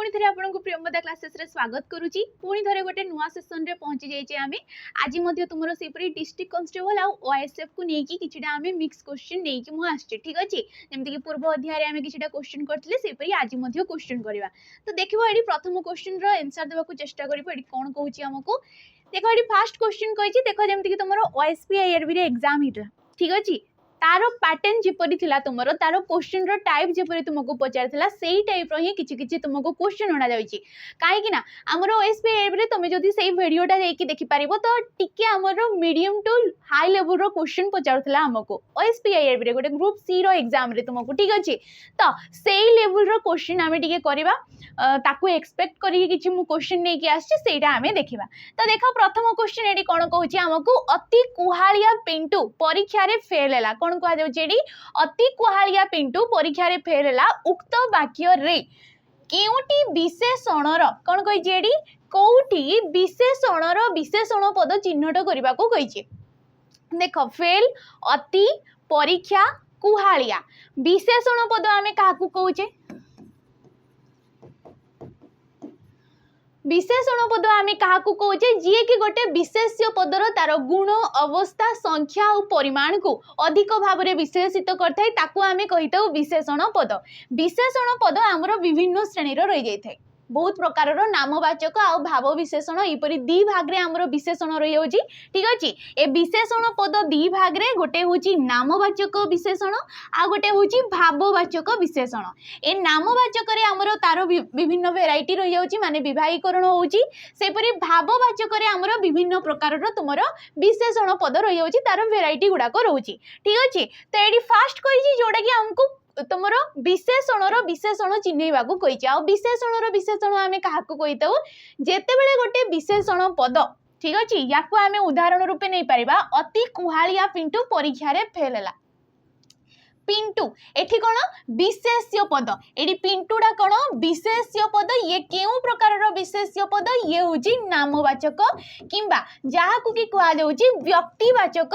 पुणी थे आपको प्रियमदा क्लासेस रे स्वागत करुच्ची पुणी थे गोटे नुआ सेसन रे पहुंची जाइए आम आज तुम से डिस्ट्रिक्ट कांस्टेबल आउ ओएसएफ को लेकिन किछिटा आम मिक्स क्वेश्चन नहीं मुझे ठीक अच्छे जमीक कि पूर्व अध्याय आम किछिटा क्वेश्चन करते आज क्वेश्चन करवा तो देखो ये प्रथम क्वेश्चन आंसर देवा चेष्टा कर कौन कहूँ आमको देखो ये फास्ट क्वेश्चन कही देख जमीक तुम ओएसपीआईआरबी एग्जाम होता ठीक अच्छे तार पैटर्न जपरी थिला तुमरो तार क्वेश्चन रो टाइप जपरी तुमको पचार थिला सेही टाइप रो ही किछि तुमको क्वेश्चन अणा जाउची काहे कि ना हमर ओएसपीआईआरबी रे तुमे जदी सेही वीडियोटा जाई कि देखि पारिबो तो टिके हमर मीडियम टू हाई लेवल रो क्वेश्चन पचार थिला हमको ओएसपीआईआरबी रे गोटे ग्रुप सी रो एग्जाम रे तुमको ठीक अछि तो सेही लेवल रो क्वेश्चन हमें टिके करबा ताकू एक्सपेक्ट करी किछि मु क्वेश्चन नै कि आछि सेटा हमें देखिबा तो देखो प्रथम क्वेश्चन एडी कोन कहूची हमको अति कुहालिया पिंटू परीक्षा रे फेल हैला कौन कह अति कुहालिया पिंटू परीक्षा रे फेल है उक्त वाक्य रे केउटी विशेषणर कौन कही कौटी विशेषणर विशेषण पद चिन्हट करने को कही देख फेल अति परीक्षा कुहालिया विशेषण पद आमे काहाकू कहूचे विशेषण पद आम क्या कहे जी कि गोटे विशेष्य पदर तार गुण अवस्था संख्या और परिमाण को अधिक भाव में विशेषित करता आम कही विशेषण पद आमर विभिन्न श्रेणी रही जाए बहुत प्रकार नामवाचक आ भाव विशेषण यपरी दी भाग रे आमर विशेषण रही होची ठीक अछि ए विशेषण पद दी भाग रे गोटे होची नामवाचक विशेषण आ गोटे होची भाववाचक विशेषण ए नामवाचक रे आमर तार विभिन्न वेराइटी रही होची माने विभागीकरण होची सेपरी भाववाचक रे आमर विभिन्न प्रकार तुमर विशेषण पद रही होची तार वेराइटी गुडा को रहउची ठीक अछि तो एडी फास्ट कहिची जोडा कि हमको तुमर विशेषण चिन्हवा को कही आ विशेषण आम क्या कही जेते गोटे विशेषण पद ठीक अच्छे या आम उदाहरण रूपे नहीं पारिबा अति कुहालिया पिंटू परीक्षा रे फेल है पिंटू एठी कौन विशेष्य पद एठी पिंटूडा कौन विशेष्य पद ये केउ प्रकार विशेष्य पद ये होची नामवाचक किंबा जहाँ को कि कहा जाउची व्यक्तिवाचक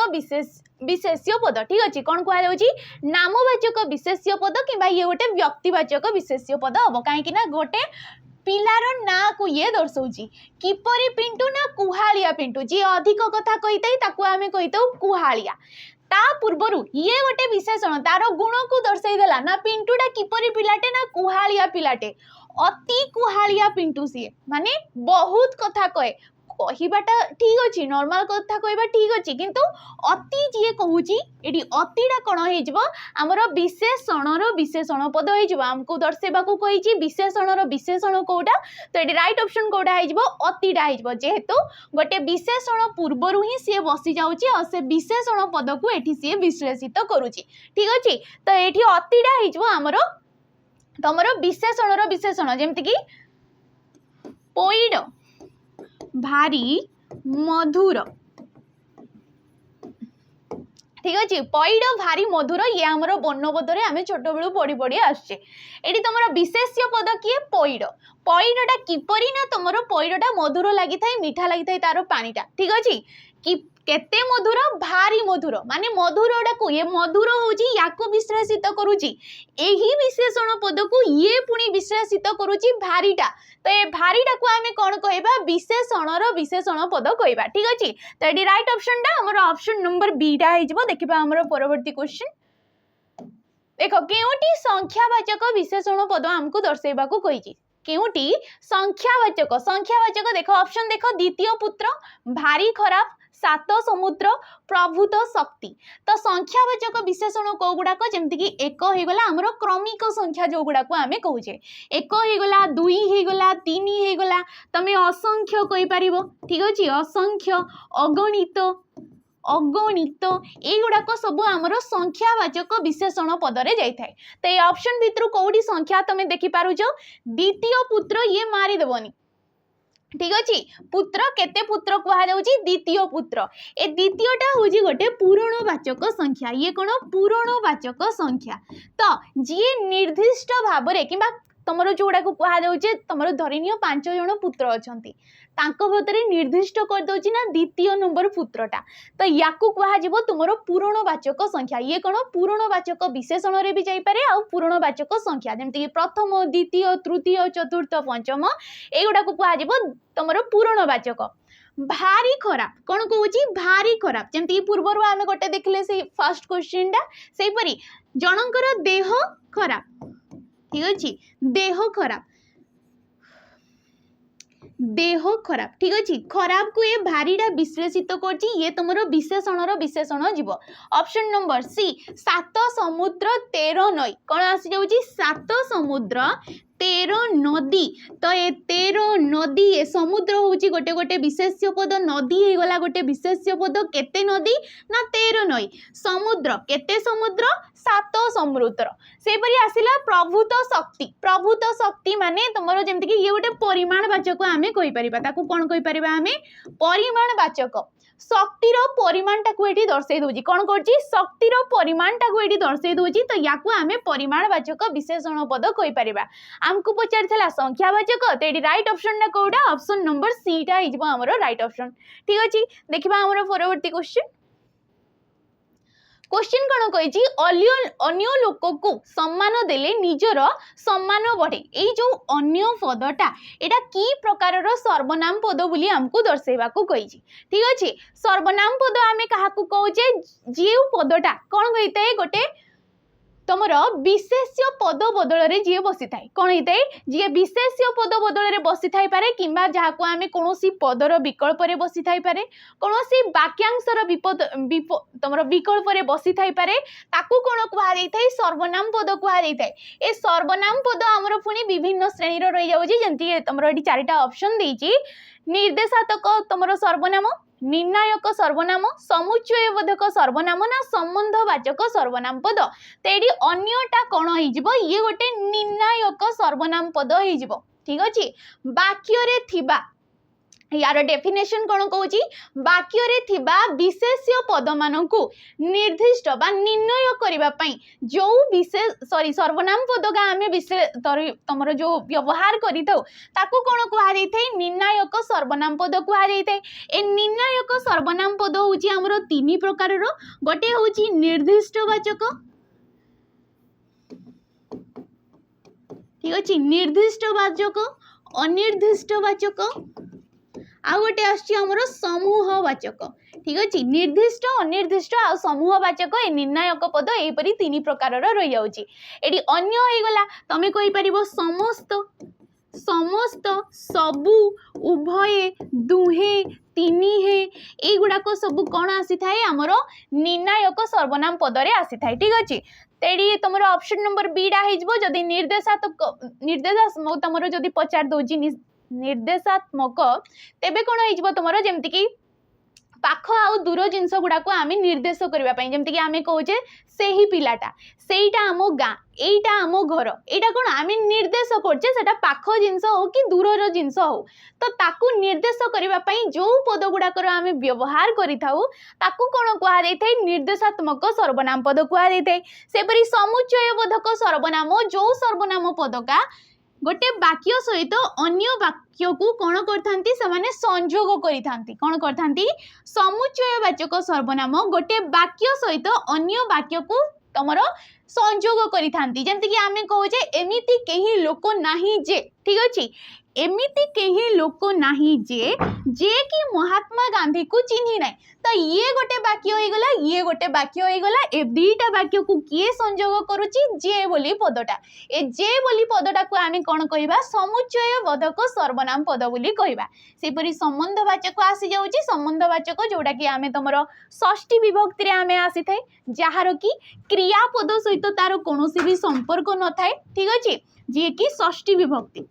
विशेष्य पद ठीक अच्छे कौन कह नामवाचक विशेष्य पद कि ये गोटे व्यक्तिवाचक विशेष्य पद हम कहीं गोटे पिलार ना को ये दर्शाऊँ किपरि पिंटू ना कुहालिया पिंटू जी अधिक कथा कही आम कही कुहालिया ता पूर्वर ये गोटे विशेषण तार गुण को दर्शाईदेला ना पिंटूटा किपरि पिलाटे ना कुहालिया पिलाटे अति कुहालिया पिंटू सी माने बहुत कथा कहे कहवाटा ठीक अच्छे नॉर्मल कथा कहवा ठीक अच्छे किंतु अति जी कहूँ ये अतिटा कौन होमर विशेषणर विशेषण पद होमको दर्शेबा को कही विशेषणर विशेषण कौटा तो ये राइट ऑप्शन कौटा अतिटा जेहेतु गोटे विशेषण पूर्वर ही सी बसी जाऊँगी से विशेषण पद को ये सी विश्लेषित करुच्ची ठीक अच्छे तो ये अतिटा होमर तुमर विशेषणर विशेषण जमीक पैड भारी मधुर ठीक अच्छे पैड भारी मधुर ये आमर वर्णबोधरे आम छोट बेलू पढ़ी पढ़ी आसचे ये तुम विशेष्य पद किए पैड पैडटा किपरि ना तुम पैडटा मधुर लगी था मीठा लगी था तार पानीटा ठीक अच्छे कि केते मधुर भारी मधुर माने मधुरटा को ये मधुर होची याको विश्लेषित करुची एही विशेषण पद को ये पुणी विश्लेषित करुची भारीटा तो ये भारीटा को आमे कौन कहबा विशेषणर विशेषण पद कहबा ठीक अछि तो ये राइट ऑप्शन टा हमर ऑप्शन नंबर बी टा हिजबो देखिबा हमर परवर्ती क्वेश्चन देखो केउटी संख्यावाचक विशेषण पद हमको दर्शाइबा को कहिची केउटी संख्यावाचक देखो ऑप्शन देखो द्वितीय पुत्र भारी खराब सात समुद्र प्रभुत शक्ति तो संख्यावाचक विशेषण कौ गुड़ाक जमीक एक होगला आमर क्रमिक संख्या जो गुड़ाक आम कहे एक होगला दुई होगला तीन होगला तमें असंख्य कहीपर ठीक अच्छे असंख्य अगणित अगणित युड़ाक सब आमर संख्यावाचक विशेषण पदरे जाए तो ये ऑप्शन भितर कौटी संख्या तुम देखिपार द्वितीय पुत्र ये मारिदेवनी ठीक अच्छे पुत्र केते पुत्र कहुच्छी द्वितीय पुत्र ए द्वितीयटा हूँ गोटे पूरणवाचक संख्या ये कौन पूरणवाचक संख्या तो जी निर्दिष्ट भाव में कि तमर जोड़ा को कहा जाउचे तमर धरिनियो 5 जण पुत्र अछंती तांको भतरे निर्दिष्ट कर दउची ना द्वितीय नंबर पुत्रटा तो याकू कहा जिवो तुमरो पूर्णवाचक संख्या ये कोन पूर्णवाचक विशेषण रे भी जाई पारे आ पूर्णवाचक संख्या जेमति कि प्रथम द्वितीय तृतीय चतुर्थ पंचम एगुडा को कहा जिवो तमरो पूर्णवाचक भारी खराब कौन कहूँ भारी खराब जमती पूर्वर आम गोटे देखले से फर्स्ट क्वेश्चन टा से परी जनकर देह खराब ठीक अच्छे देह खराब देह खराब ठीक अच्छे खराब को ये भारीटा विश्लेषित करछि ये तुमरो विशेषण जीव ऑप्शन नंबर सी 7 समुद्र 13 नई कौन आसी जाउछि 7 समुद्र 13 नदी तो ये 13 नदी ये समुद्र होची गोटे गोटे विशेष्य पद नदी हे गला गोटे विशेष्य पद केते नदी ना 13 नई समुद्र केते समुद्र 7 समुद्र से परी आसिला प्रभुत शक्ति माने तुमरो जेमति कि ये गोटे परिमाणवाचक आमे कहि परिबा ताकू कोन कहि परिबा आमे परिमाणवाचक शक्तिर परिमाणटा को एठी दर्शाई दोजी कोन करछि शक्तिर परिमाणटा को एठी दर्शाई दोजी तो याकू आमे परिमाणवाचक विशेषण पद कहि परिबा हमको पचारथिला संख्यावाचक तो एठी राइट ऑप्शन ना कोडा ऑप्शन नंबर सी टा हिजबो हमरो राइट ऑप्शन ठीक अछि देखिबा हमरो परवर्ती क्वेश्चन कौन कही अन्य लोक को सम्मान देले निजर सम्मान बढ़े ये जो अन्य पदटा एटा की प्रकार सर्वनाम पद बोली हमको दर्शेवा को कही ठीक अच्छे सर्वनाम पद आमे कहा कहे जे पदटा कौन कही गोटे तुमर विशेष्य पद बदल जी बसी थाए कौन होता है जी विशेष्य पद बदल बसी थाई पारे किंबा जहाँ को आमे कौनसी पदर विकल्प रे बसी थाई पारे कौनसी वाक्यांशर तुमर विकल्प रे बसी थाई पारे ताकू कौन कहा जाए सर्वनाम पद कहा जाए ए सर्वनाम पद आमर पुणी विभिन्न श्रेणी रही जाऊँगी जमी तुम ये 4टा ऑप्शन देछि निर्देशात्मक तुमर सर्वनाम निर्णायक सर्वनाम समुच्चयबोधक सर्वनाम ना संबंधवाचक सर्वनाम पद तेडी अन्यटा कौन हो ये गोटे निर्णायक सर्वनाम पद हो ठीक अच्छे वाक्य रे थिबा यार डेफिनेशन कौन कहूँ वाक्य रे थिबा विशेष्य पद मानकु निर्दिष्ट बा निर्णय करने जो विशेष सॉरी सर्वनाम पद का आम तुम जो व्यवहार करी कौन कहुई निर्णायक सर्वनाम पद कहुई ए निर्णायक सर्वनाम पद हूँ आमर 3 प्रकार गोटे हूँ निर्दिष्टवाचक ठीक अच्छे निर्दिष्टवाचक अनिर्दिष्टवाचक आ गोटे आमर समूहवाचक ठीक अच्छे निर्दिष्ट अनिर्दिष्ट आ समूहवाचक ए निर्णायक पद यहपरी 3 प्रकार रही जाऊँगी ये अन्य हो गला तुम कहीपर समस्त समस्त सबु उभय दुहे तिनिहे एगुड़ाक सब कौन आसी थाए आमर निर्णायक सर्वनाम पदरे आसी थाए ठीक अच्छे तेड़ी तुम ऑप्शन नंबर बीटा हो जदि निर्देशात्मक तुम जदि पचार दौजी निर्देशात्मक तेबे कौन हो तुम जमती कि पाख आउ दूर जिनस गुड़ाक आम निर्देश करने जमती आम कहे से ही पिलाटा सेटा आम गाँ एटा आम घर एटा कौन आम निर्देश करछे पाख जिनस हो कि दूर जिनस हो तो ताकू निर्देश करने जो पद गुड़ाकर आम व्यवहार करिथाउ ताकू कौन कहुई निर्देशात्मक सर्वनाम पद कहुई सेपरी समुच्चयबोधक सर्वनाम जो सर्वनाम पद का गोटे वाक्य सहित अन्य वाक्य को कौन करथांती समाने संयोग करिथांती कौन करथांती समुच्चयवाचक सर्वनाम गोटे वाक्य सहित अन्य वाक्य को तमर संयोग करिथांती जेमति कि आमे कहूजे एमिति केही लोक नाही जे ठीक अछि एमिति केही लोक नाही जे कि महात्मा गांधी को चिन्ही नाही तो ये गोटे वाक्य हो गला ये गोटे वाक्य हो गला ए दुईटा वाक्य को किए संयोग करूची जे बोली पदटा ए जे बोली पदटा को आमे कोन कहिबा समुच्चय बोधक सर्वनाम पद बोली कहिबा सेपरि संबंधवाचक आसी जाउची संबंधवाचक जोटा कि आमे तमरो षष्ठी विभक्ति रे आमे आसी थाए जहार कि क्रियापद सहित तार कोनोसी भी संपर्क न थाए ठीक अछि जे कि षष्ठी विभक्ति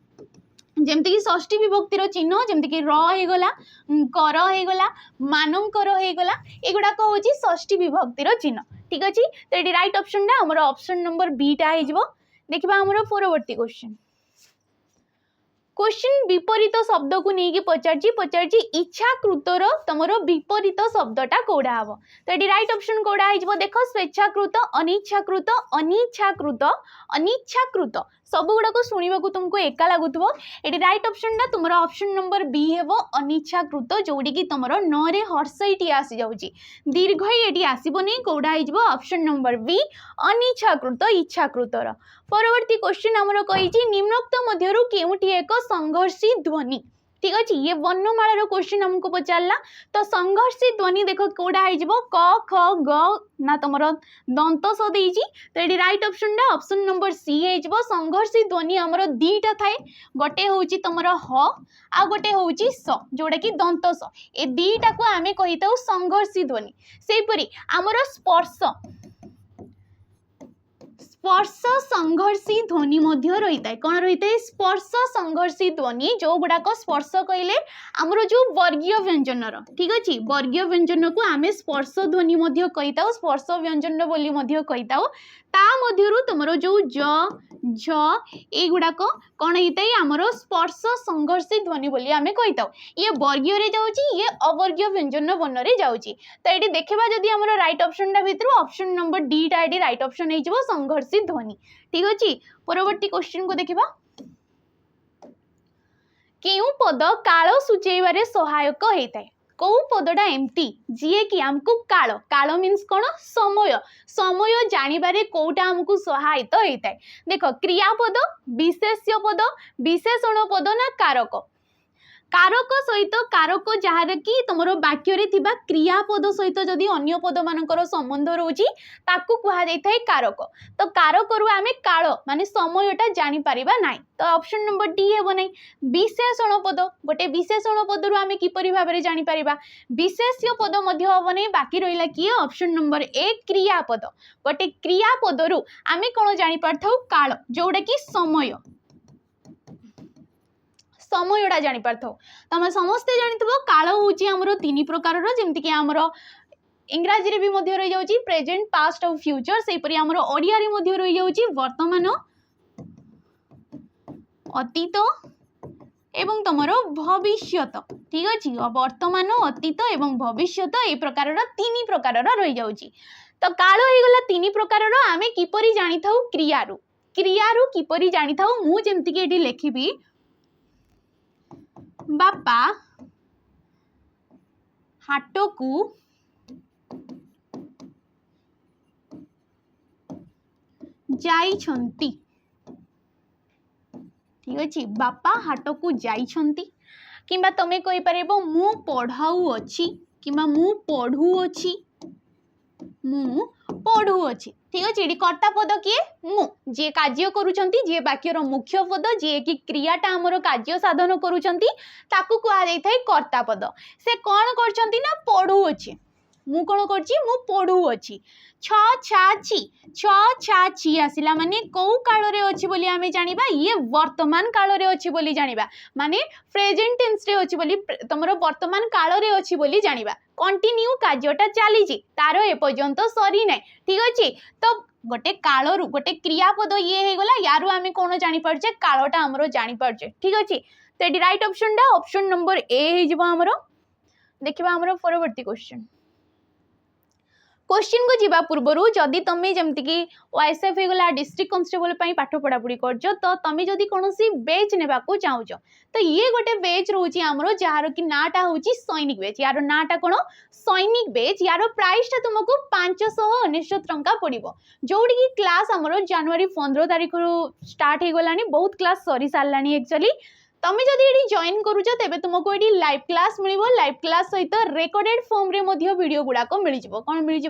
जमती कि षष्ठी विभक्तिर चिन्ह जमती कि रहीगला कर होगला मानकर होगला एगुड़ाक हूँ षष्ठी विभक्तिर चिन्ह ठीक अच्छे तो ये राइट ऑप्शन टा हमर ऑप्शन नंबर बीटा हो देखा हमर परवर्ती क्वेश्चन विपरीत शब्द को लेकिन पचार इच्छाकृतर तुम विपरीत शब्दटा कौड़ा हम तो ये राइट ऑप्शन कौड़ा हो देख स्वेच्छाकृत अनिच्छाकृत अनिच्छाकृत अनिच्छाकृत सब गुड़ाक शुणा तुमको एका लगुव ये रईट ऑप्शन टा तुम ऑप्शन नंबर बी हेब अनिच्छाकृत जोड़ी की तुम न हर्षईटी आसी जाऊँगी दीर्घ ये आसबनी कौटा हो ऑप्शन नंबर बी अनिच्छाकृत इच्छाकृतर। परवर्ती क्वेश्चन आमर कही निम्नोक्त मध्यरु केउटी एक संघर्षी ध्वनि ठीक अच्छे ये वर्णमाला क्वेश्चन हमको पचारा तो संघर्षी ध्वनि देख कौटा हो क ख ग ना तुम दंत स देजी तो ये रईट ऑप्शन टा ऑप्शन नंबर सी हो संघर्षी ध्वनि आमर दीटा थाए गोटे हूँ तुम ह आ गोटे हूँ स जोड़ा कि दंत स ए दीटा को आम कही था संघर्षी ध्वनि सेपरी आमर स्पर्श स्पर्श संघर्षी ध्वनि रही है कौन रही है स्पर्श संघर्षी ध्वनि जो गुड़ाक स्पर्श कहले आमर जो वर्गीय व्यंजन ठीक अच्छे वर्गीय व्यंजन को आम स्पर्श ध्वनि कही था स्पर्श व्यंजन बोली कही था ता मध्यरु तुमरो जो ज झ ए गुड़ाक कौन होता है आमर स्पर्श संघर्षी ध्वनि बोली आम कही था ये वर्गीय रे जाउची ये अवर्गीय व्यंजन वर्ण रे जाउची तो ये देखा जदि आमर राइट ऑप्शन टा भितर ऑप्शन नंबर डी टा ये राइट ऑप्शन हो संघर्षी ध्वनि ठीक अच्छे। परवर्ती क्वेश्चन को देखिबा केउ पद काल सूचेबारे सहायक होता है कौ पदटा एमती जी कि आमको काल काल मीन्स कौन समय समय जानिबारे कौटा आमको सहायता होता है देख क्रियापद विशेष्य पद विशेषण पद ना कारक कारक सहित कारक जहाँ कि तुम वाक्य क्रियापद सहित जदि अन्य पद मानकर संबंध रोची ताकू कहा जाए कारक तो कारक रु आम काल माने समयटा जापर ना तो ऑप्शन नंबर डी हे ना विशेषण पद गोटे विशेषण पद रु आम किपरि भाव में जापर विशेष्य पद हम ना बाकी रहा किए ऑप्शन नंबर ए क्रियापद गोटे क्रियापद रु आम कौन जापर काल जोड़ा कि समय समयटा जापर तुम समस्ते जानी काल हूँ आमर तीन प्रकार जमीक आमर इंग्राजी भी रही जाऊँगी प्रेजेंट पास्ट और फ्यूचर सेपरी आमर ओडिया रही जाऊँगी वर्तमान अतीत एवं तुमर भविष्यत ठीक अच्छे वर्तमान अतीत एवं भविष्यत ए प्रकार तीन प्रकार रही जाऊँगी तो काल हो गला तीन प्रकार आम किपरि जानी था क्रियारू किपरि जानी था मु जमीक ये लिखी बापा हाट को जाइछंती ठीक अच्छे बापा हाट को जाइछंती किंबा तमे कहि परबो मु पढ़ाऊ अछि किंबा मु पढ़ू अछि मु पढ़ू अछि ठीक अच्छे ये कर्ता पद किए मु जी कार्य करुचंती जी वाक्यर मुख्य पद जी कि क्रियाटा आमर कार्य साधन करुचंती ताकू कहा जाय थाए कर्ता पद से कौन करचंती ना पढ़ू अछि मु कौन करची मु पढ़ू अछि छ छा छी आसिला माने कौ काल रे अछि बोली आमे जानिबा ये वर्तमान काल रे अछि बोली जानिबा माने प्रेजेंट टेंस रे अछि बोली तमरो वर्तमान काल रे अछि बोली जानिबा कंटिन्यू कार्यटा चली तार एपर्यंत सरी ना ठीक अच्छे तो गोटे काल रु गोटे क्रियापद ये हो गला यारू आम कौन जापर कालटा आमर जापर ठीक अच्छे तो ये राइट ऑप्शन टा ऑप्शन नंबर ए होमर देखा आमर परवर्ती क्वेश्चन क्वेश्चन को जीवा पूर्व जदि तुम्हें जमती कि ओएसएफ होगा डिस्ट्रिक्ट कांस्टेबल पाठ पढ़ापढ़ी कर तो तुम्हें जदि कौन बेच ने चाहूच तो ये गोटे बेच रोचे आमर जार कि नाटा हूँ सैनिक बेच यार नाटा कौन सैनिक बेच यार प्राइसटा तुमको 599 टंका पड़ो जोड़ी कि क्लास आमर जनवरी 15 तारीख स्टार्ट हो गलानी बहुत क्लास सरी सारा एक्चुअली तमें जदि ये जॉइन करुच तेरे तुमको ये लाइव क्लास मिल लाइव क्लास सहित रेकर्डेड फॉर्म रे वीडियो गुड़ाक मिल कौन मिल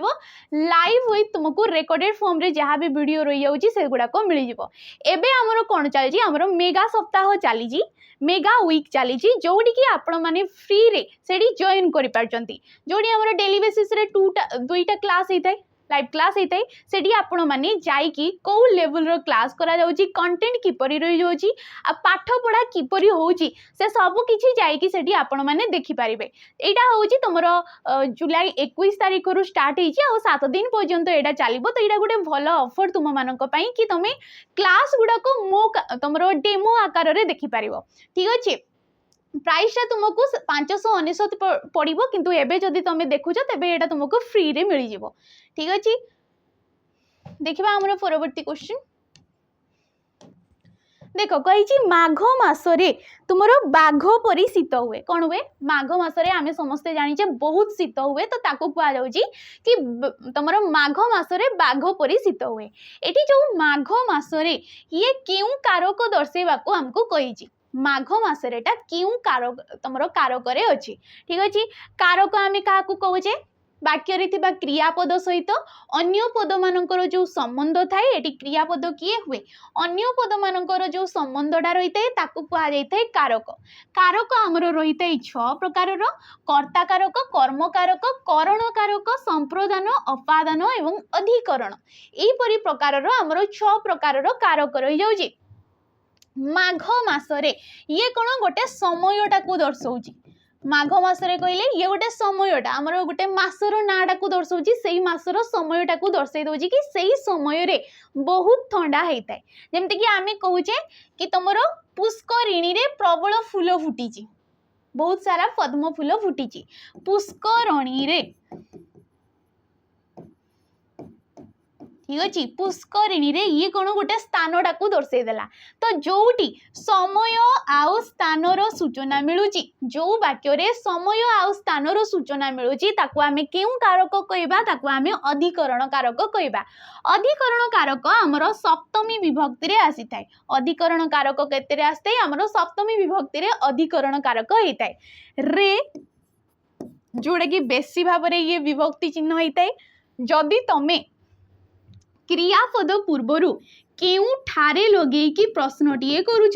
लाइव विथ तुमको रेकर्डेड फॉर्म रे जहाँ भी वीडियो रही जाऊँगी से गुड़ाक मिल एबे आमर कौन चली आमर मेगा सप्ताह चली मेगा वीक चली जोड़ी कि आपण मैंने फ्री रे सेठी जॉइन कर जोड़ी आमर डेली बेसिस रे दुईटा क्लास होता है लाइव क्लास होता है सेठी आपण मैंने जाइकी कौ लेवल रो क्लास करा जाउची कंटेंट किपरि रही जाउची आ पाठ पढ़ा किपरि होउची से सब किछि जाइकी सेठी आपण मैंने देखि पारिबे एटा होउची तमरो जुलाई 21 तारिख रु स्टार्ट होइची आ 7 दिन पर्यंत एटा चलिबो तो एटा गोटे भलो ऑफर तुम मानक पई कि तमे क्लास गुडा को मो तमरो डेमो आकार रे देखि पारिबो ठीक अछि प्राइसटा तुमको 599 पड़ो किंतु एबे जदि तुम देखुच तेबे एटा तुमको फ्री रे मिल जिवो ठीक अछि देखिबा हमर परवर्ती क्वेश्चन देख कही माघ मासरे तुमर बाघ परी शीत हुए कौन हुए माघ मासरे आमे समस्ते जानिचे बहुत शीत हुए तो ताको कुआ जाउची कि तुमर माघ मासरे बाघ परी शीत हुए एठी जो माघ मासरे ये केउ कारक दर्शेबा को हमको कहिची माघ मासरेटा केउ कारक तुमर कारक रे अछि ठीक अछि कारक आमे काहाकू कहूचे वाक्य रे थिबा क्रियापद सहित अन्य पद मानकर जो संबंध थाए एटी क्रियापद किए हुए अन्य पद मानकर जो संबंधटा रही थाए ताकू कुआ जाय थाए कारक कारक हमर रही थाए 6 प्रकार रो कर्ता कारक कर्म कारक करण कारक संप्रदान अपादान एवं अधिकरण एई परि प्रकार रो हमर 6 प्रकार रो कारक रही जाउची माघ मासरे ये कोन गोटे समयटा को दर्शाउची माघ मासरे कहले ये गोटे समयटा आमर गोटे मासर नाटा को दर्शाउची सेही मासर समयटा को दर्शाई दउची कि सेही समय रे बहुत ठंडा हेइताय जेमति कि आमे कहूचे कि तमर पुष्करिणी रे प्रबल फूल फुटीची बहुत सारा पद्म फूल फुटीची पुष्करिणी रे ठीक अच्छे पुष्करिणी रे ये कौन गोटे स्थानटा को दर्शे देला तो जोटी समय आउ स्थानर सूचना मिलूची जो वाक्य रे समय आउ स्थानर सूचना मिलूची ताकू आमे केउ कारक कहबा ताकू आमे अधिकरण कारक कहबा अधिकरण कारक हमर सप्तमी विभक्ति रे आसी थाए अधिकरण कारक केते रे आस्ते हमर सप्तमी विभक्ति रे अधिकरण कारक हेताए रे जोडा कि बेसी भाव रे ये विभक्ति चिन्ह हेताए जदि तमे क्रियापद पूर्वर केउ ठारे लगे कि प्रश्नटीए करूच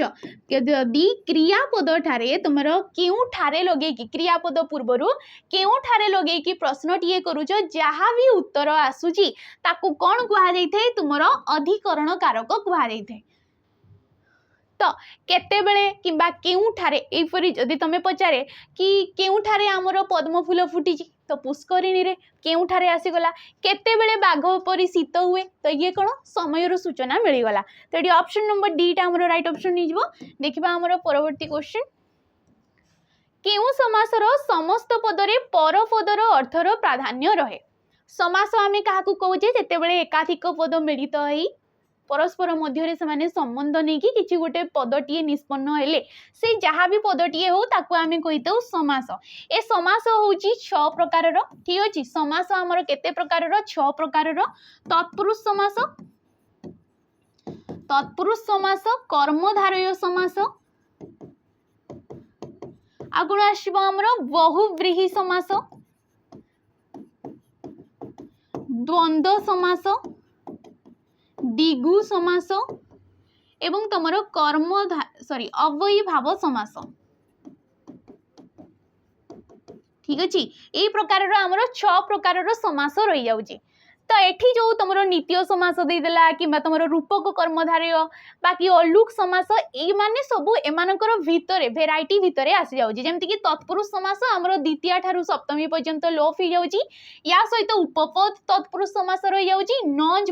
यदि क्रियापद ठारे तुमर केउ ठारे लगे कि क्रियापद पूर्वर केउ ठारे लगे कि प्रश्नटीए करूच जहाँ भी उत्तर आसुची ताकू कौन कुहा जाय थाए तुमर अधिकरण कारक कुहा जाय थाए तो केते बेले किंबा केउ ठारे एपरि जदि तमे पचारे कि केउ ठारे हमर पद्म फूल फुटीची तो पुष्करिणी रे केउ ठारे आसीगला केते बेले बाघ परी शीत हुए तो ये कौन समय सूचना मिलगला तो ये ऑप्शन नंबर डी टा हमर राइट ऑप्शन नहीं जीवो देखिबा हमर परवर्ती क्वेश्चन केउ समासर समस्त पदरे पर पदर अर्थर प्राधान्य रहे समास आमे काहाकू कहूचे जेते बेले एकाधिक पद मिलित होई परस्पर मध्य से माने संबंध नहीं कि किसी गोटे पदटीए निष्पन्न हेले से जहाँ भी पदटीए हो ताकू आमे कहितौ समास ए समास होउची 6 प्रकार रो ठीक अछि समास हमर केते प्रकार रो 6 प्रकार रो तत्पुरुष समास कर्मधारय समास आगुण आसीबो हमर बहुव्रीहि समास द्वंद्व समास दिगु समास एवं तमरो कर्म अव्ययी भाव समास ठीक अछि ए प्रकार रो हमरो 6 प्रकार रो समास रही जाउची तो एठी जो तमरो नित्य समास दे देला किबा तमरो रूपक कर्मधारय बाकी अलुक समास ए माने सब एमानकर भितरे वेराइटी भितरे आसी जाउची जेमति कि तत्पुरुष समास हमरो द्वितीय ठारु सप्तमी पर्यंत लोप हो जाउची या सहित उपपद तत्पुरुष समास रही जाउची नज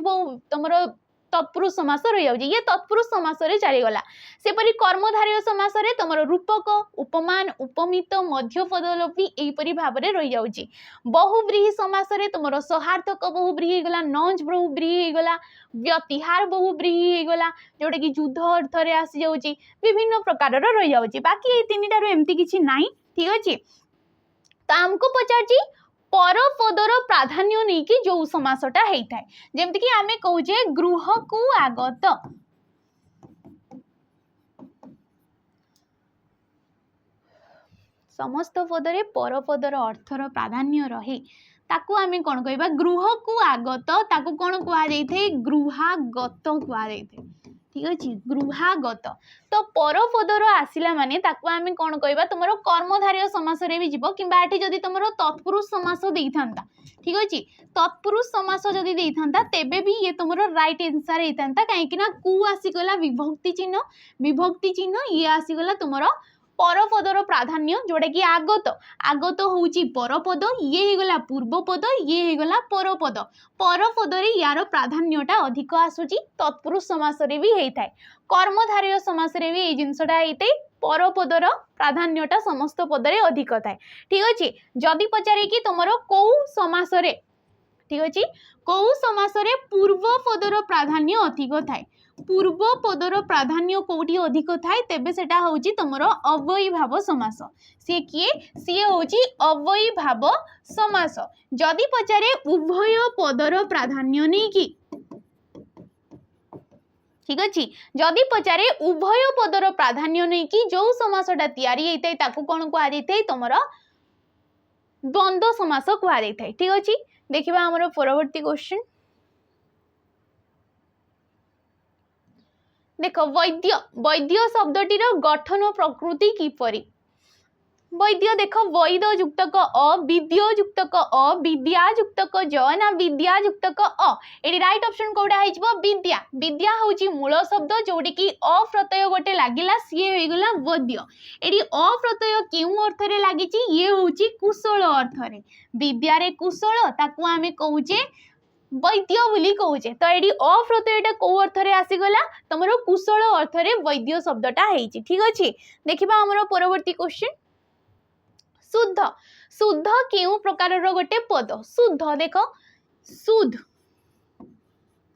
तमरो तत्पुरुष समास रही जाउची ये तत्पुरुष समास रे चली गला सेपरि कर्मधारय समास रे तमरो रूपक उपमान उपमित मध्य पदलोपी एई परि भाव रे रही जाउची बहुव्रीहि समास रे तमरो सहार्थक बहुव्रीहि गला नंज बहुव्रीहि गला व्यतिहार बहुव्रीहि गला जोडे कि युद्ध अर्थ रे आसी जाउची विभिन्न प्रकार रो रही जाउची बाकी ए तीनिटा रो एम्ति किछि नाही ठीक अछि त हमको पचारची पर पदर प्राधान्य नहीं कि जो समासटा हेई थाए जेमति कि आमे कहूजे गृह को आगत समस्त पदरे पर पदर अर्थर प्राधान्य रहे ताकू आमे कोन कहबा गृह को आगत ताकू कोन कुआ जाई थे गृहागत कुआ जाई थे ठीक अछि गृहागत तो पर पदर आसिला माने ताकू आमे कोन कहबा तुमरो कर्मधारय समास रे भी जीवो किबा आठी जदी तुमरो तत्पुरुष समास देइथांता ठीक अछि तत्पुरुष समास जदी देइथांता तेबे भी ये तुमरो राइट आंसर हेइथांता काहे कि ना कु आसी गला विभक्ति चिन्ह ये आसी गला तुमरो परपदर प्राधान्य जोड़ा कि आगत आगत होउची परपद ये हेगला पूर्वपद ये हेगला परपद परपद रे यार प्राधान्यटा अधिक आसुची तत्पुरुष समास रे भी हेइ थाए कर्मधारय समास रे भी ए जिंसटा हेइते परपदर प्राधान्यटा समस्त पद रे अधिक थाए ठीक अछि जदी पचारे कि तमरो को समास रे ठीक अछि को समास रे पूर्वपदर प्राधान्य अधिक थाए पूर्व पदर प्राधान्य कोठी अधिक थाए तेबे सेटा होची तमर अव्ययी भाव समास। सी किए सी होची अव्ययी भाव समास। जदि पचारे उभय पदर प्राधान्य नहीं कि ठीक अच्छे जदि पचारे उभय पदर प्राधान्य नहीं कि जो समासटा तैयारी होता है ताकू कौन कहुई तुमर द्वंद्व समास कहुई ठीक अच्छे। देखिबा हमर परवर्ती क्वेश्चन देख वैद्य वैद्य शब्दटीर गठन प्रकृति किपरि वैद्य देख वैद युक्तक अ विद्य युक्तक अ विद्या युक्तक ज ना विद्या युक्तक अ एडी राइट ऑप्शन कोडा हेजबो विद्या विद्या होची मूल शब्द जोडी की अ प्रत्यय गोटे लागिला सी होइगला वैद्य एडी अ प्रत्यय केउ अर्थ रे लागिची ये होची कुशल अर्थ रे विद्या रे कुशल ताकू आमे कहूचे वैद्य बोली कहूचे तो एडी अ प्रत्ययटा को अर्थ रे आसीगला तमरो कुशल अर्थ रे वैद्य शब्दटा हेची ठीक अछि। देखिबा हमरो परवर्ती क्वेश्चन शुद्ध शुद्ध केउ प्रकार गोटे पद शुद्ध देख शुद्ध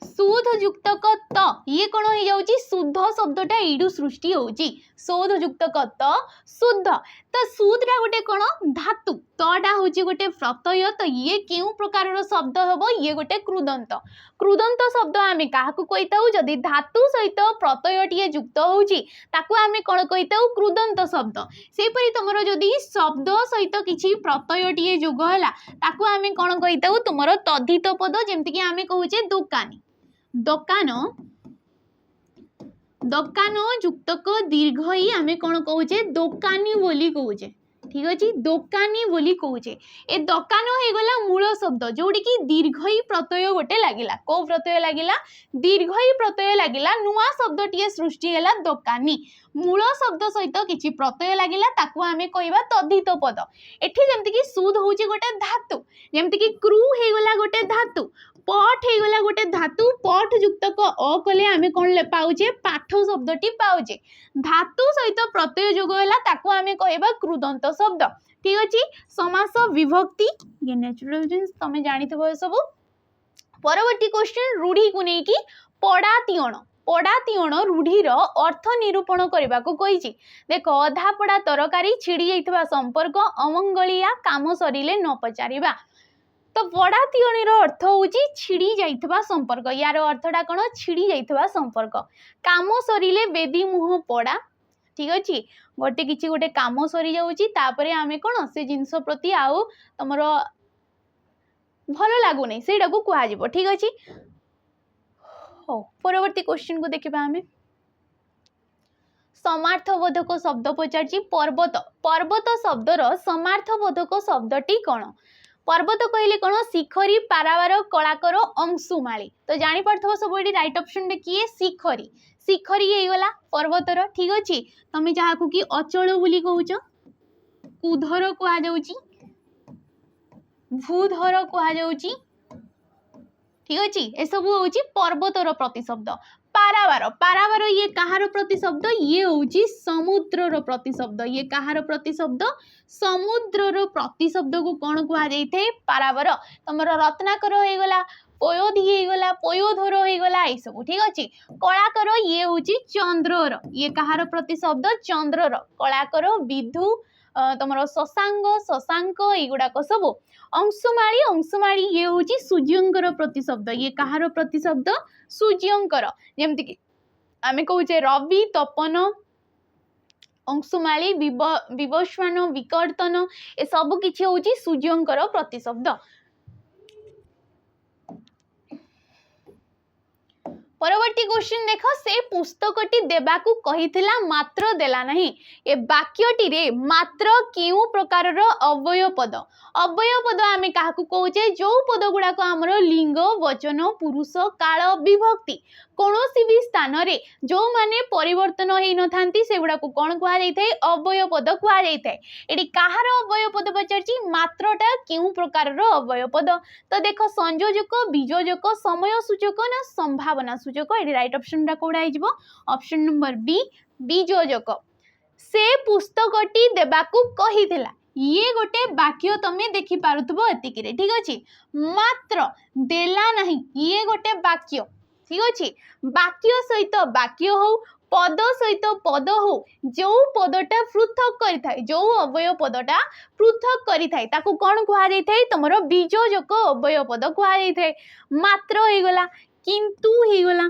शुद्ध युक्तक त ये कौन हो जाउची शुद्ध शब्दटा एडू सृष्टि होउची शोध युक्तक त शुद्ध तो शुद्धटा गोटे कौन धातु तटा होची गोटे प्रत्यय तो ये केउ प्रकार शब्द हबो ये गोटे कृदंत कृदंत शब्द आमे काहाकू कहिताउ जदि धातु सहित प्रत्ययटीए युक्त होउची ताकू आमे कोन कहिताउ कृदंत शब्द सेपरि तुमरो जदि शब्द सहित किछि प्रत्ययटीए युग होला ताकू आमे कोन कहिताउ तुमरो तद्धित पद जेमति कि आमे कहूचे दुकानी दोकान दोकान युक्तक दीर्घ ही आमे कोन कहूचे दोकानी बोली कहूचे ठीक अच्छे दोकानी बोली कहूचे ए दोकान हो गला मूल शब्द जोड़ी की दीर्घ ही प्रत्यय गोटे लागिला को प्रत्यय लागिला दीर्घ ही प्रत्यय लागिला नुआ शब्द टीए सृष्टि हैला दोकानी मूल शब्द सहित किछि प्रत्यय लागिला ताकू आमे कहबा तद्धित पद एठी जेमति कि सुध होची गोटे धातु जेमति कि क्रू हे गला गोटे धातु पठ हे गला गोटे धातु पठ युक्तक अ कले आमे कोन पाउचे पाठ शब्दटी पाउचे धातु सहित प्रत्यय जोग हैला ताकू आमे कहबा कृदंत शब्द ठीक अछि। समास विभक्ति ये नेचुरल जिंस तमे जानिथबो सब। परवर्ती क्वेश्चन रूढ़ी को नै कि पड़ातियण रूढ़ीर अर्थ निरूपण करने को कही देख अधा पड़ा तरकारी छिड़ी जाइथिबा संपर्क अमंगलिया काम सरिले न पचारिबा तो पड़ातियणीर अर्थ होची छिड़ी जाइथिबा संपर्क यार अर्थटा कौन छिड़ी जाइथिबा संपर्क काम सरिले बेदी मुह पड़ा ठीक अच्छे गोटे किसी गोटे काम सरी जाउची तापरे आमे कौन से जिनस प्रति आउ तमर भल लगुनि से कह ठीक अच्छे। हो परवर्ती क्वेश्चन को देखिबा आमे समार्थबोधक शब्द पचारची पर्वत पर्वत शब्दर समार्थबोधक शब्दटी कौन पर्वत कहले कौन शिखरी पारावार कलाकर अंशुमाली तो जानी पारथबो सब एडी राइट ऑप्शन देखिए शिखरी शिखरी हे गला पर्वतर ठीक अछि तमे जाहाकू कि अचल बोली कहूच कुधर कहा जाउची भूधर कहा जाउची ठीक अछि ए सब होउची पर्वतर प्रतिशब्द पारावार पारावार ये कहार प्रतिशब्द ये होउची समुद्रर प्रतिशब्द ये कहार प्रतिशब्द समुद्रर प्रतिशब्द को कौन कहा जाइथे पारावार तमर रत्नाकर हो गला पयोधी हो गला पयोधर हो गला ए सब ठीक अछि। कलाकर ये होउची चंद्रर ये कहार प्रतिशब्द चंद्रर कलाकर विधु तमर शशांक शशांक एगुड़ाक सब अंशुमाली अंशुमाली ये होची सूर्यंकर प्रतिशब्द ये कहार प्रतिशब्द सूर्यंकर जेमति कि आमे कहूचे रवि तपन अंशुमाली विवस्वान विकर्तन ए सब किछि होची सूर्यंकर प्रतिशब्द। परवर्ती क्वेश्चन देख से पुस्तकटी देबाकू कहिथिला मात्र देला नहीं ए वाक्यटी रे मात्र केउ प्रकार अव्यय पद आमे काहाकू कहूचे जो पद गुड़ा को हमरो लिंग वचन पुरुष काल विभक्ति कौनसी भी स्थान रे जो माने परिवर्तन होई न थांती से गुड़ा को कौन कहा जाय थाए अव्यय पद कहा जाय थाए एडी काहार अव्यय पद पचारची मात्रटा केउ प्रकार अव्यय पद तो देख संयोजक बीजोजक समय सूचक ना संभावना सूचक एडी राइट ऑप्शन टा कोडा आइजबो ऑप्शन नंबर बी बीजोजक से पुस्तकटी देबाकू कहिथिला ये गोटे वाक्य तमे देखि पारुथबो एतिकी रे ठीक अछि मात्र देला नहीं ये गोटे वाक्य ठीक अच्छे वाक्य सहित वाक्य हो पद सहित पद हो जो पदटा पृथक करि थाए जो अवयव पदटा पृथक करि थाए ताकू कोन कुहा जाय थाए तमरो बीजोजक अवयव पद कुहा जाय थाए मात्र हे गला किंतु हे गला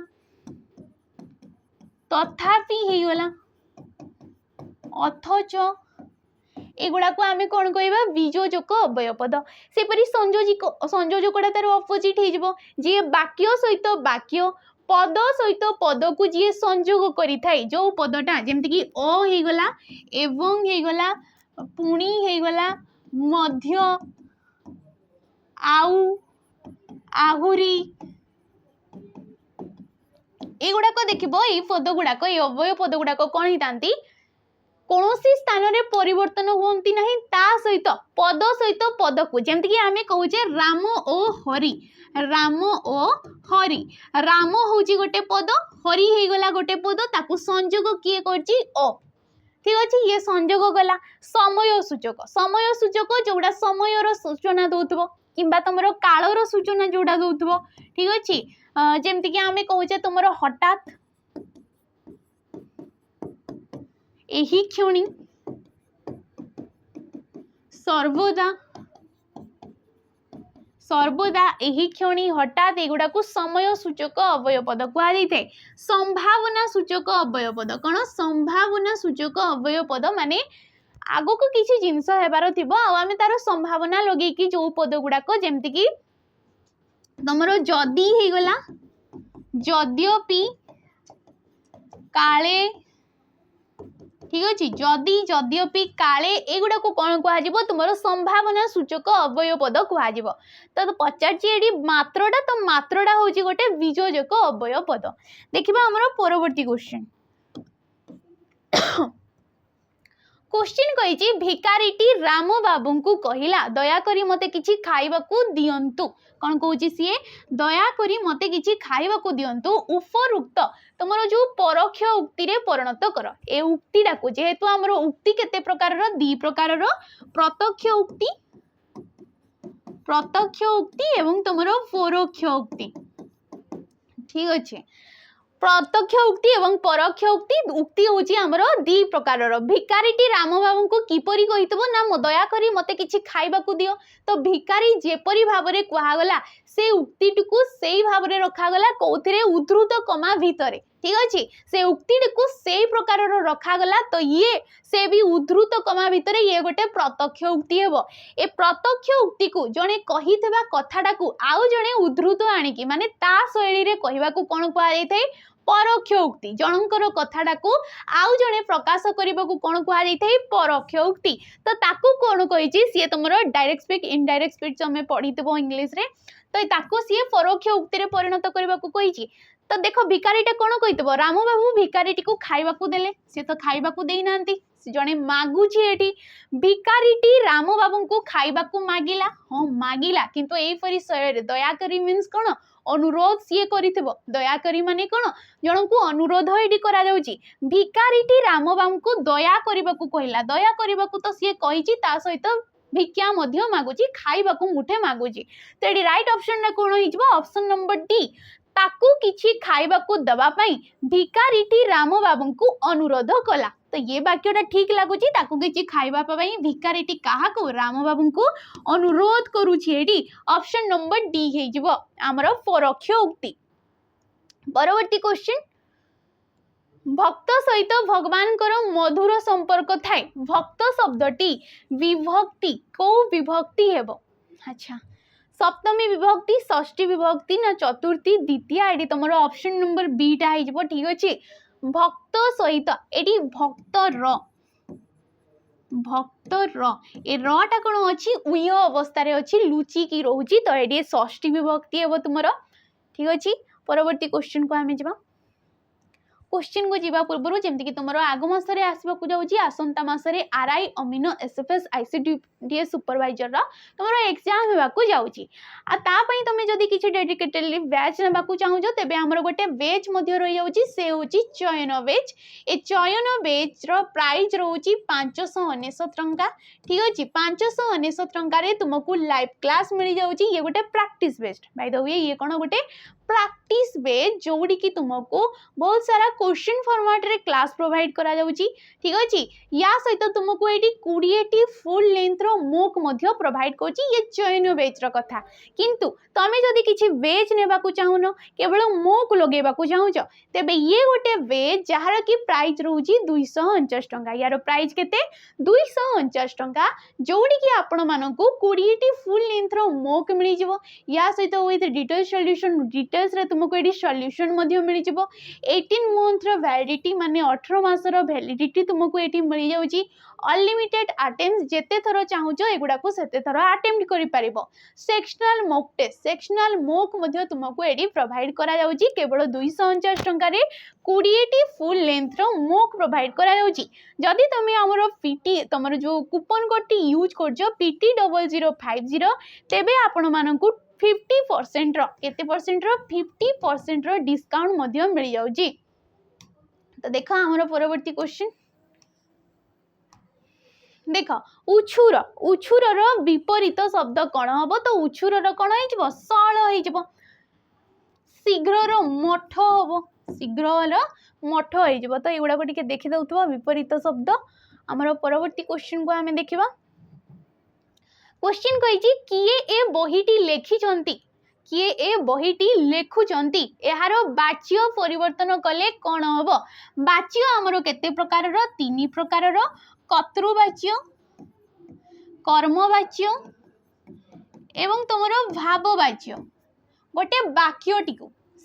तथापि हे गला अथच एगुड़ा को आमे कौन कहबा बीजोजक अवयव पद सेपरि संयोजकटा तार अपोजिट हो जी वाक्य सहित वाक्य पद सहित पद को जी संयोग करि थाए जो पदटा जेमति कि अ हे गला एवं हे गला पुणी हे गला मध्य आउ आहुरी एगुड़ाक देखिबो ए पद गुड़ाक ए अवयव पद गुड़ाक कौन हितांती कौनसी स्थान रे परिवर्तन होती नहीं ता सहित पद को जेमति कि आमे कहूचे राम ओ हरि राम ओ हरि राम होची गोटे पद हरि हे गला गोटे पद ताकू संयोग किए करची ओ ठीक अछि ये संयोग गला समय सूचक जोड़ा समयर सूचना दउथबो किंबा तमरो कालर सूचना जोड़ा दउथबो ठीक अछि जेमति कि आमे कहूचे तमरो हठात एही क्षणी सर्वदा एही क्षणी हठात एगुड़ा को समय सूचक अवयव पद कहा जाए संभावना सूचक अवयव पद कौन संभावना सूचक अवयव पद माने आगो को किसी जिनस हेबार थिबो आ आमे तार संभावना लगे कि जो पद गुड़ाक जेमति कि तमरो जदी हे गला यद्यपि काले ठीक अच्छे जदि यद्यपि काले एगुड़ा को कौन कह तुम संभावना सूचक अवयव पद कह तो पचारे मात्रटा तो मात्रटा हूँ गोटे बीजोजक अवयव पद देखा आमर परवर्ती क्वेश्चन क्वेश्चन कही भिकारीटी राम बाबू को कहला दयाकोरी मते किछि खाइबाकू दियंतु कौन कौच सी दयाकोरी मते किछि खाइबाकू दियंतु उपरुक्त तुमर जो परोक्ष उक्ति रे परिणत कर ए उक्तिटा को जेहेतु आमर उक्ति केते प्रकार दी प्रकार प्रत्यक्ष उक्ति एवं तुमर परोक्ष उक्ति ठीक अच्छे प्रत्यक्ष उक्ति एवं परोक्ष उक्ति होची हमरो दी प्रकार भिकारीटी राम बाबू को किपरि कहितबो ना दया करी मते किछि खाइबाकू दियो तो भिकारी जेपरि भाबरे कहागला से उक्तिटुकू सेई भाबरे रखागला कोथिरे उद्धृत कमा भितरे ठीक अछि से उक्तिटुकू सेई प्रकार रखागला तो ये से भी उद्धृत कमा भितरे ये गोटे प्रत्यक्ष उक्ति हेबो ए प्रत्यक्ष उक्ति को जणे कहितबा कथाटाकू आउ जणे उद्धृत आनिकी माने ता शैली रे कहिबाकू कोन कुआ जायथाय परोक्ष उक्ति जनकर कथाटाकू आउ जणे प्रकाश करबाकू कोन कुआ जायथाय परोक्ष उक्ति तो ताकू कोन कहिची सी तुमरो डायरेक्ट स्पीच इनडायरेक्ट स्पीच हमें पढ़ितबो इंग्लिश रे तो ताकू सी परोक्ष उक्ति रे परिणत करबाकू कहिची तो देखो भिकारीटा कौन कहीतबो राम बाबू भिकारीटी को खाइबाकू देले से तो खाइबाकू देई नांती जड़े मागुची एठी भिकारीटी राम बाबू को खाइबाकू मागिला हाँ मागिला किंतु एपरी शैली दयाकरी मीन्स कौन अनुरोध सी करिथिबो दयाकरी माने कौन जनकू अनुरोध एठी करा जाउची भिकारीटी राम बाबू को दया करबाकू कहला दया करबाकू तो सी कहिची ता सहित भिक्षा मध्य मागुची खाइबाकू मुठे मागुची तो एठी राइट ऑप्शन ना कोन हिजबो ऑप्शन नंबर डी ताकू किछि खाइबाकू दबा पई भिकारीटी राम बाबू को अनुरोध कला तो ये वाक्यटा ठीक लगुची ताकू किछि खाइबा पई भिकारीटी काहा को राम बाबू को अनुरोध करूछि एडी ऑप्शन नंबर डी हे जिवो हमर परोक्ष उक्ति परवर्ती क्वेश्चन भक्त सहित भगवान कर मधुर संपर्क थाए भक्त शब्दटी विभक्ति को विभक्ति हेबो अच्छा सप्तमी विभक्ति षष्ठी विभक्ति ना चतुर्थी द्वितीय एडी तुम ऑप्शन नंबर बी टा हो ठीक अच्छे भक्त सहित एडी भक्त र ए रा कौन अच्छी उय अवस्था अच्छी लुचि की रोची तो ये षष्ठी विभक्ति हे तुम ठीक अच्छे परवर्ती क्वेश्चन को आम जा क्वेश्चन को जीवा पूर्व जमती कि तुम आग मासरे आसवाक जाऊँगी आसंता मासरे आरआई अमीनो एसएफएस आईसीडीएस सुपरवाइजर तुम एग्जाम होगाकू जाऊँगी आपाई तुम जदि किसी डेडिकेटेडली बैच नाकू चाहूँ तेज आमर गोटे बेच रही जाऊँगी से हूँ चयन बेच ए चयन बेच प्राइज रोचे 599 टंका ठीक अच्छे 599 टंकार तुमको लाइव क्लास मिल जाऊँगी ये गोटे practice based by the way ये कौन गोटे प्रैक्टिस बेस जोड़ी की तुमको बहुत सारा क्वेश्चन फॉर्मेट रे क्लास प्रोवाइड करा जाउची ठीक अछि या सहित तुमको एटी 20 फुल लेंथ रो मोक मध्य प्रोवाइड करची ये चयन बेच रो कथा किंतु तमे जदी किछि बेच नेबा को चाहुनो केवल मोक लगेबा को चाहुचो तेबे ये गोटे बेच जहार की प्राइस रहउची 249 टंका यार प्राइस केते 249 टंका जोड़ी की आपण मानकू 20 फुल लेंथ रो मोक मिली जिवो या सहित विथ डिटेल सॉल्यूशन डिटेल्स रे तुमको एडी सॉल्यूशन मध्य मिली जिवो 18 मंथ रो वैलिडिटी माने 18 मास रो वैलिडिटी तुमको एटी मिली जाउची अनलिमिटेड अटेम्प्ट जेते थरो चाहुचो एगुडा को सेते थरो अटेम्प्ट करि परिबो sectional mock test sectional mock मध्य तुमको एडी प्रोवाइड करा जाउची केवल 249 टंका रे 20 फुल लेंथ रो मॉक प्रोवाइड करा जाउची जदी तमे हमरो पीटी तमरो जो कूपन कोड टी यूज करजो पीटी 0050 तेबे आपण मानकू 50% रो केते परसेंट रो 50% रो डिस्काउंट मध्य मिल जाउची तो देखा हमरो परवर्ती क्वेश्चन देख उछुर उछुर विपरीत शब्द कौन हम तो उछुर कौन हो सल हो शीघ्र मठ हम शीघ्र मठ हो तो युवा टे देखी दौथुवा विपरीत शब्द आमर परवर्ती क्वेश्चन को आम देखा क्वेश्चन कही किए ए बहीटी लेखिछंती किए ए बहीटी लेखुचंती एहार वाच्य परिवर्तन कले कौन हम वाच्य आमर केते प्रकार रो 3 प्रकार रो कर्तृवाच्य कर्मवाच्य एवं तुमर भाववाच्य गोटे वाक्यटी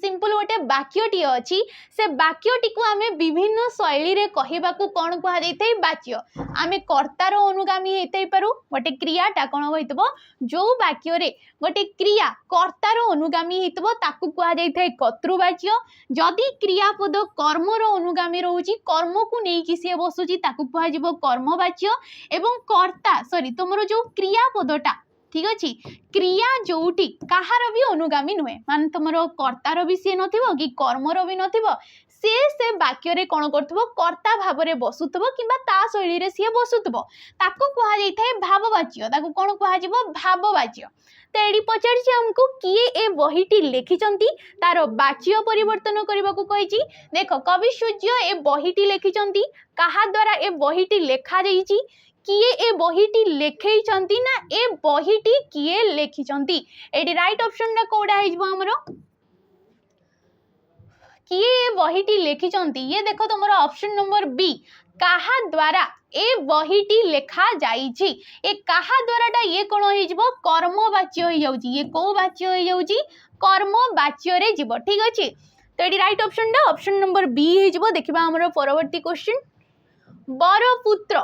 सिंपल गोटे वाक्यटी अच्छी से वाक्यटी को आमे विभिन्न शैली रे कहबा को कौन कहा जाइथै वाच्य आमे कर्तार अनुगामी हेतै पारु गोटे क्रियाटा कौन होइतबो जो वाक्य रे गोटे क्रिया कर्तार अनुगामी हेतबो ताकू कहा जाइथै कर्तृवाच्य जदि क्रियापद कर्मर अनुगामी रहउची कर्म को नै कि से बसुची ताकू कहा जिवो कर्मवाच्य एवं कर्ता सॉरी तुमरो जो क्रियापदटा ठीक अच्छे क्रिया जोटी कहार भी अनुगामी नुहे मान तुम कर्तार भी सी नथिबो कि कर्मर भी नथिबो से वाक्य रे कौन करथबो कर्ता भाव रे बसुथबो किबा ता शैली रे सी बसुथबो ताकू कहा जाइथाय भाववाच्य ताकू कौन कहा जिवो भाववाच्य तो एडी पचारछि हमको किए ए बहीटी लेखिचंती तार वाच्य परिवर्तन करबा को कहिछि देखो कवि सूर्य ए बहीटी लेखिचंती कहा द्वारा ए बहीटी लेखा जाइछि किए ए बहीटी लेखैचंती ना ए बहीटी किए लेखिचंती एडी राइट ऑप्शन ना कोडा हिजबो हमरो किए ए बहीटी लेखिचंती ये देखो तुमरो ऑप्शन नंबर बी कहा द्वारा ए बहीटी लेखा जाइछि ए कहा द्वाराटा ये कोन हिजबो कर्मवाच्य हो जाउछि ये को वाच्य हो जाउछि कर्मवाच्य रे जीवो ठीक अछि तो एडी राइट ऑप्शन नंबर बी हिजबो देखिबा हमरो परवर्ती क्वेश्चन बरपुत्र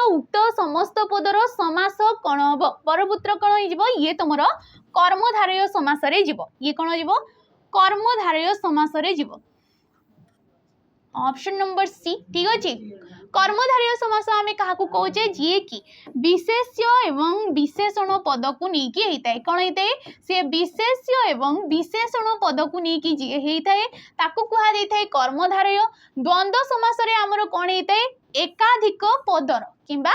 उक्त समस्त पदर समास कौन हम बरपुत्र कौन हो ये तुम कर्मधारय समास रे जीवो ये कौन हो कर्मधारय समास रे जीवो ऑप्शन नंबर सी ठीक अच्छे कर्मधारय समास आम क्या कहे जी कि विशेष्य एवं विशेषण पद को लेकिन होता है कौन होता है सी विशेष्य एवं विशेषण पद को लेकिन जी होता है कहुए कर्मधारय द्वंद्व समास आमर कौन होता है एकाधिक पदर किंबा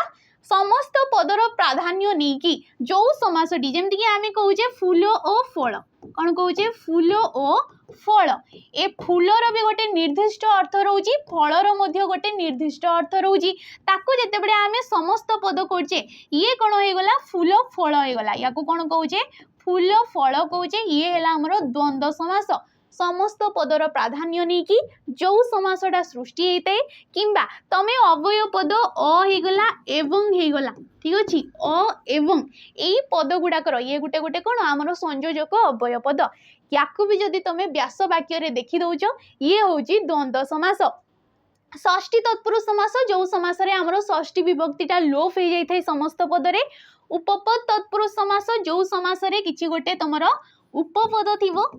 समस्त पदर प्राधान्य नहीं कि जो समासटी जमती आम कहे फूल और फल कौन कहे फूल और फल ए फूलर भी गोटे निर्दिष्ट अर्थ रोची फलर मध्य गोटे निर्दिष्ट अर्थ रोची ताकू जेतेबेले आमे समस्त पद करछे ये कोन होई गला फूल फल होई गला या को कोन कहूचे फूल फल कहूचे ये हैला हमरो द्वंद्व समास समस्त पदर प्राधान्य नहीं कि जो समासटा सृष्टि होता है किंबा तमे अवय पद अ हो गला एवं हो गला ठीक अच्छे अ एवं यही पद गुड़ाकर ये गोटे गोटे कौन आमर संयोजक अवय पद या भी जदि तुम व्यास वाक्य रे देखी दौच ये हूँ द्वंद्व समास षष्ठी तत्पुरुष समास जो समास रे आमर षष्ठी विभक्तिटा लोप हो जाए समस्त पदरे उपपद तत्पुरुष समास जो समास रे किछि गोटे तुमर उपपद थिबो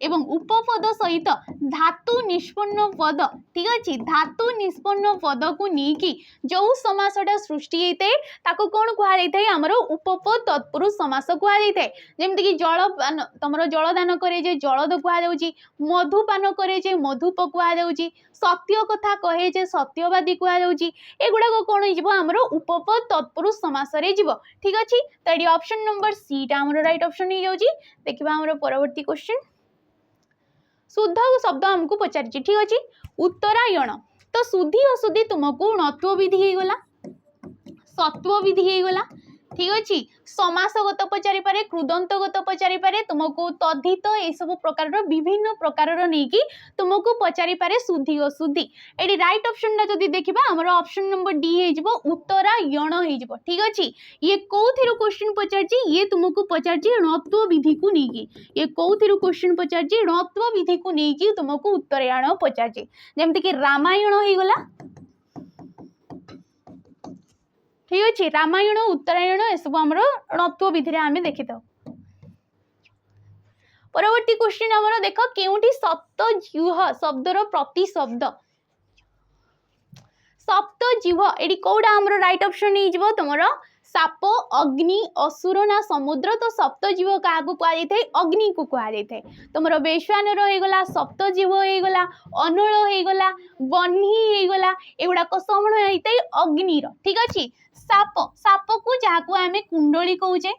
एवं उपपद सहित धातु निष्पन्न पद ठीक अच्छे धातु निष्पन्न पद को लेकिन जो समासटा सृष्टि होता है ताको कौन कहुए आमर उपपद तत्पुरुष समास कहुए जमती कि जलपान तुम जलदान करे जे जलद कहुच्छी मधुपान करे जे मधुप कहुच्छी सत्य कथा कहे जे सत्यवादी कहुच्छी एगुड़ाक कौन होमर उपपद तत्पुरुष समास ठीक अच्छे तो ये ऑप्शन नंबर सी टा आमर राइट ऑप्शन हो जाऊँगी देखा आमर परवर्ती क्वेश्चन शुद्ध शब्द हमको पचार ठीक अच्छे उत्तरायण तो शुद्धि अशुद्धि तुमको णत्व विधि हो गला सत्व विधि हो गला ठीक अच्छे समासगत पचारि पारे कृदंतगत पचारि पारे तुमको तद्धित ये सब प्रकार विभिन्न प्रकार नहीं तुमको पचारि पारे शुद्धि अशुद्धि ये राइट ऑप्शन टा जदि देखिबा हमर ऑप्शन नंबर डी हो उत्तरायण हो ठीक अच्छे ये कौथिरो क्वेश्चन पचारछि ये तुमको पचारछि णत्व विधि को नहीं ये कौथिरो क्वेश्चन पचारछि णत्व विधि को नहीं तुमको उत्तरायण पचारछि जेमति कि रामायण हो गला ठीक अच्छे रामायण उत्तरायण ये सब आम णत्व विधि आम देखी था परवर्ती क्वेश्चन आमर देख केउठी सप्त जिह्व शब्दर प्रतिशब्द सप्त जिह्व एटी कौटा आमर राइट ऑप्शन हो तुम साप अग्नि असुर ना समुद्र तो सप्त जीव क्या कहुए अग्नि को कहुए तुम वैश्वानर होगला सप्त जीव होगला अनल होगला बन्ही होगला एगुड़ाक समूह होता है अग्निर ठीक अच्छे साप साप को जहाँ आम कुंडली कहुचे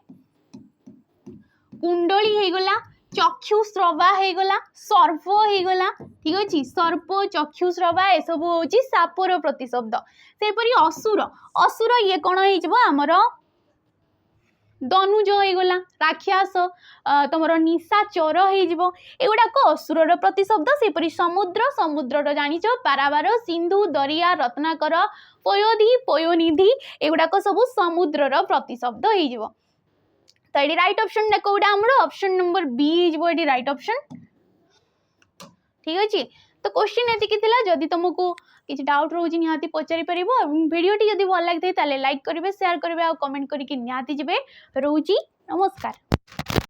कुंडली होगला चक्षुस्रवा होगला सर्प होगला ठीक अच्छे सर्प चक्षुस्रवा ये सब हूँ सापर प्रतिशब्द सेपरी असुर असुर ये कौन होमर दनुज होगला राक्षस तुम निशाचर होगुड़ाक असुरर प्रतिशब्द सेपरी समुद्र समुद्र जानिच पारावार सिंधु दरिया रत्नाकर पयोधि पयोनिधि एगुड़ाक सब समुद्रर प्रतिशब्द हो तो ये राइट ऑप्शन कौटा आमर ऑप्शन नंबर बी हो राइट ऑप्शन ठीक अच्छे तो क्वेश्चन एतिकी थिला जदि तुमको किसी डाउट रोज निहाती पचारि परिबो वीडियो टी जदि भल लगी लाइक करेंगे शेयर करेंगे और कमेंट करके निहाती जिबे रोजी नमस्कार।